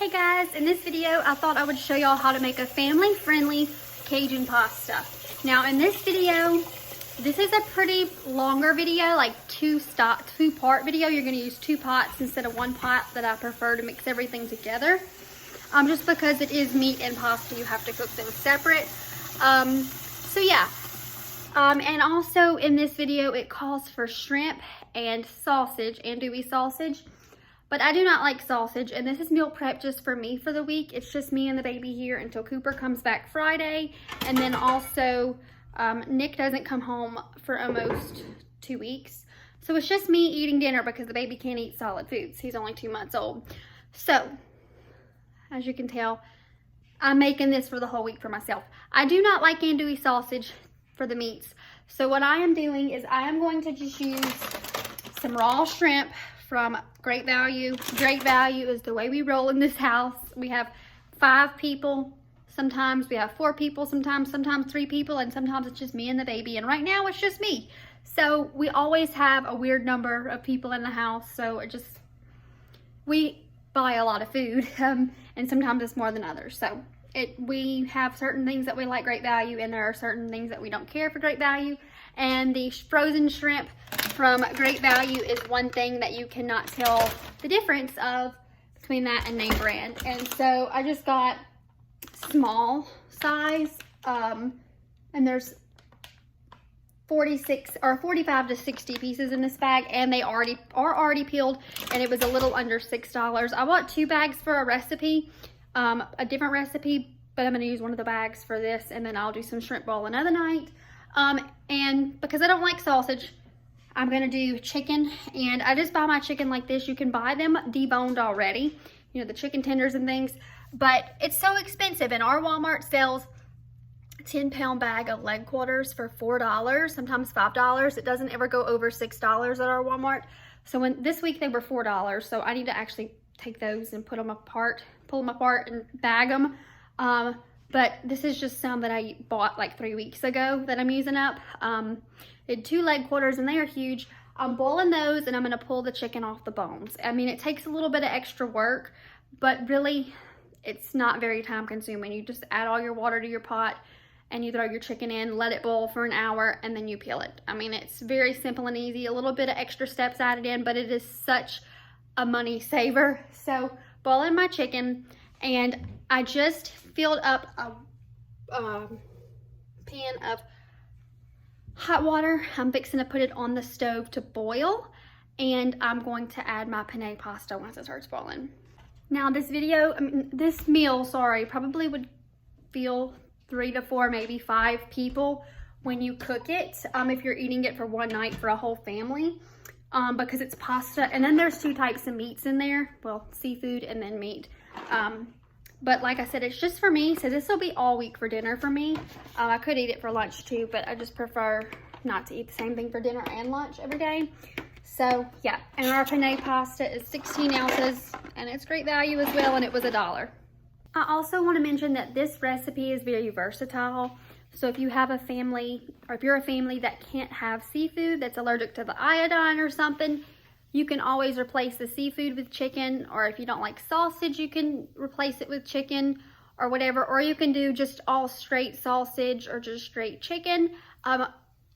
Hey guys, in this video I thought I would show y'all how to make a family-friendly Cajun pasta. Now in this video, this is a pretty longer video, like two-part video. You're going to use 2 pots instead of 1 pot that I prefer to mix everything together. Just because it is meat and pasta, you have to cook them separate. So yeah. And also in this video it calls for shrimp and sausage, andouille sausage. But I do not like sausage, and this is meal prep just for me for the week. It's just me and the baby here until Cooper comes back Friday. And then also Nick doesn't come home for almost 2 weeks. So it's just me eating dinner because the baby can't eat solid foods. He's only 2 months old. So, as you can tell, I'm making this for the whole week for myself. I do not like andouille sausage for the meats. So what I am doing is I am going to just use some raw shrimp from Great Value. Great Value is the way we roll in this house. We have 5 people. Sometimes we have 4 people, sometimes 3 people, and sometimes it's just me and the baby. And right now it's just me. So we always have a weird number of people in the house. So we buy a lot of food, and sometimes it's more than others. So we have certain things that we like Great Value, and there are certain things that we don't care for Great Value. And the frozen shrimp from Great Value is one thing that you cannot tell the difference of between that and name brand. And so I just got small size, and there's 45 to 60 pieces in this bag, and they are already peeled, and it was a little under $6. I bought 2 bags for a recipe, a different recipe, but I'm going to use one of the bags for this, and then I'll do some shrimp bowl another night. And because I don't like sausage, I'm going to do chicken, and I just buy my chicken like this. You can buy them deboned already, you know, the chicken tenders and things, but it's so expensive, and our Walmart sells a 10-pound bag of leg quarters for $4, sometimes $5. It doesn't ever go over $6 at our Walmart. So this week they were $4, so I need to actually take those and pull them apart and bag them. But this is just some that I bought like 3 weeks ago that I'm using up. Did 2 leg quarters, and they are huge. I'm boiling those, and I'm going to pull the chicken off the bones. I mean, it takes a little bit of extra work, but really it's not very time consuming. You just add all your water to your pot, and you throw your chicken in, let it boil for an hour, and then you peel it. I mean, it's very simple and easy. A little bit of extra steps added in, but it is such a money saver. So boiling my chicken, and I just filled up a pan of hot water. I'm fixing to put it on the stove to boil, and I'm going to add my penne pasta once it starts boiling. Now this meal, probably would fill 3 to 4, maybe 5 people when you cook it, if you're eating it for one night for a whole family, because it's pasta, and then there's 2 types of meats in there, well, seafood and then meat. But like I said, it's just for me, so this will be all week for dinner for me. I could eat it for lunch too, but I just prefer not to eat the same thing for dinner and lunch every day. So yeah, and our penne pasta is 16 ounces, and it's Great Value as well, and it was $1. I also want to mention that this recipe is very versatile. So if you have a family, or if you're a family that can't have seafood, that's allergic to the iodine or something, you can always replace the seafood with chicken, or if you don't like sausage, you can replace it with chicken or whatever, or you can do just all straight sausage or just straight chicken.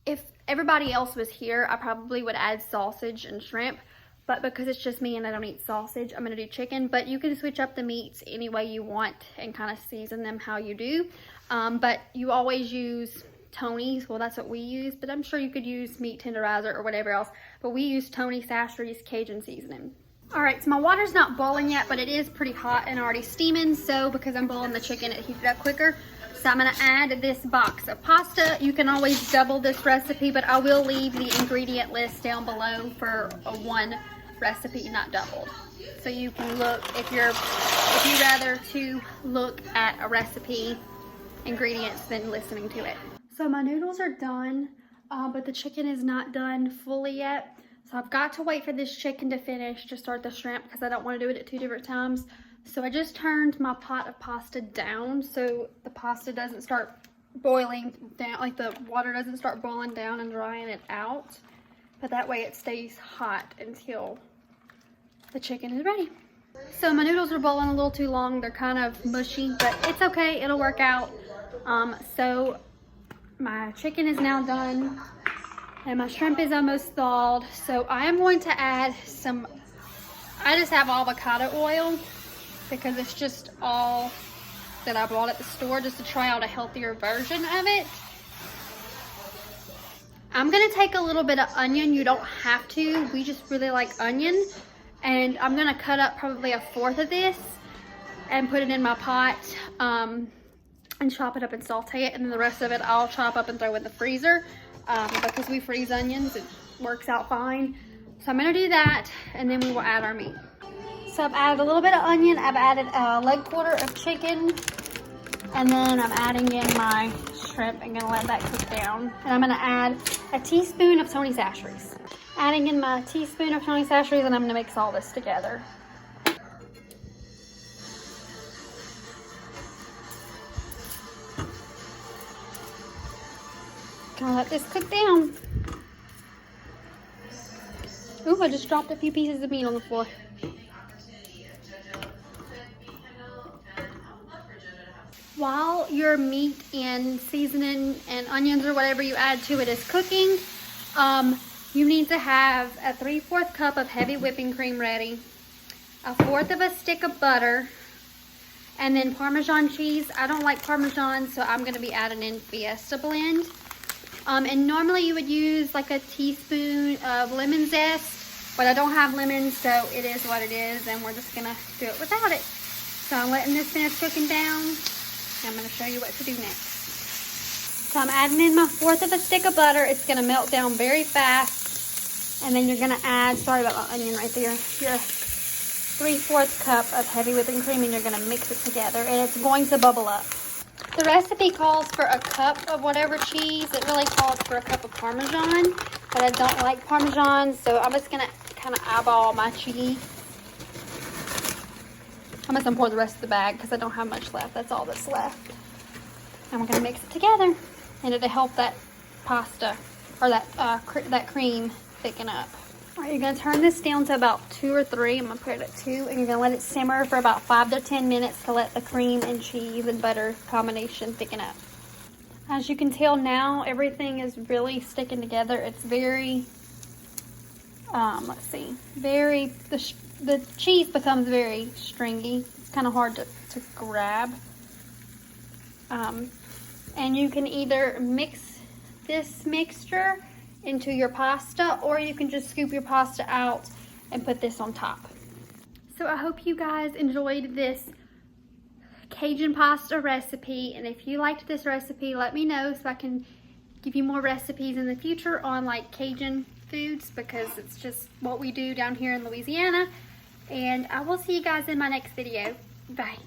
If everybody else was here, I probably would add sausage and shrimp, but because it's just me and I don't eat sausage, I'm gonna do chicken. But you can switch up the meats any way you want and kind of season them how you do. But you always use Tony's. Well, that's what we use, but I'm sure you could use meat tenderizer or whatever else, but we use Tony Sachery's Cajun seasoning. All right, so my water's not boiling yet, but it is pretty hot and already steaming. So because I'm boiling the chicken, it heats it up quicker. So I'm gonna add this box of pasta. You can always double this recipe, but I will leave the ingredient list down below for one recipe, not doubled. So you can look, if you rather to look at a recipe ingredients than listening to it. So my noodles are done, but the chicken is not done fully yet. So I've got to wait for this chicken to finish to start the shrimp, because I don't want to do it at 2 different times. So I just turned my pot of pasta down so the pasta doesn't start boiling down, like the water doesn't start boiling down and drying it out. But that way it stays hot until the chicken is ready. So my noodles are boiling a little too long. They're kind of mushy, but it's okay. It'll work out. So my chicken is now done and my shrimp is almost thawed. So I am going to add some, I just have avocado oil because it's just all that I bought at the store just to try out a healthier version of it. I'm gonna take a little bit of onion. You don't have to. We just really like onion. And I'm gonna cut up probably 1/4 of this and put it in my pot and chop it up and saute it. And then the rest of it I'll chop up and throw in the freezer because we freeze onions. It works out fine. So I'm gonna do that and then we will add our meat. So I've added a little bit of onion. I've added a leg quarter of chicken. And then I'm adding in my shrimp and gonna let that cook down. And I'm gonna add a teaspoon of Tony Chachere's. Adding in my teaspoon of Tony Chachere's, and I'm gonna mix all this together. Gonna let this cook down. Ooh, I just dropped a few pieces of meat on the floor. While your meat and seasoning and onions or whatever you add to it is cooking, you need to have a 3/4 cup of heavy whipping cream ready, 1/4 of a stick of butter, and then Parmesan cheese. I don't like Parmesan, so I'm gonna be adding in Fiesta blend. And normally you would use like a teaspoon of lemon zest, but I don't have lemons, so it is what it is, and we're just gonna do it without it. So I'm letting this finish cooking down, and I'm gonna show you what to do next. So I'm adding in my 1/4 of a stick of butter. It's gonna melt down very fast. And then you're gonna add, sorry about my onion right there, your 3/4 cup of heavy whipping cream, and you're gonna mix it together, and it's going to bubble up. The recipe calls for a cup of whatever cheese. It really calls for a cup of Parmesan, but I don't like Parmesan, so I'm just gonna kind of eyeball my cheese. I'm just gonna pour the rest of the bag because I don't have much left. That's all that's left. And we're gonna mix it together, and it'll help that pasta, or that cream thicken up. All right, you're gonna turn this down to about 2 or 3. I'm gonna put it at 2, and you're gonna let it simmer for about 5 to 10 minutes to let the cream and cheese and butter combination thicken up. As you can tell now, everything is really sticking together. It's very, let's see, the cheese becomes very stringy. It's kind of hard to grab. And you can either mix this mixture into your pasta, or you can just scoop your pasta out and put this on top. So I hope you guys enjoyed this Cajun pasta recipe, and if you liked this recipe, let me know so I can give you more recipes in the future on like Cajun foods, because it's just what we do down here in Louisiana. And I will see you guys in my next video. Bye.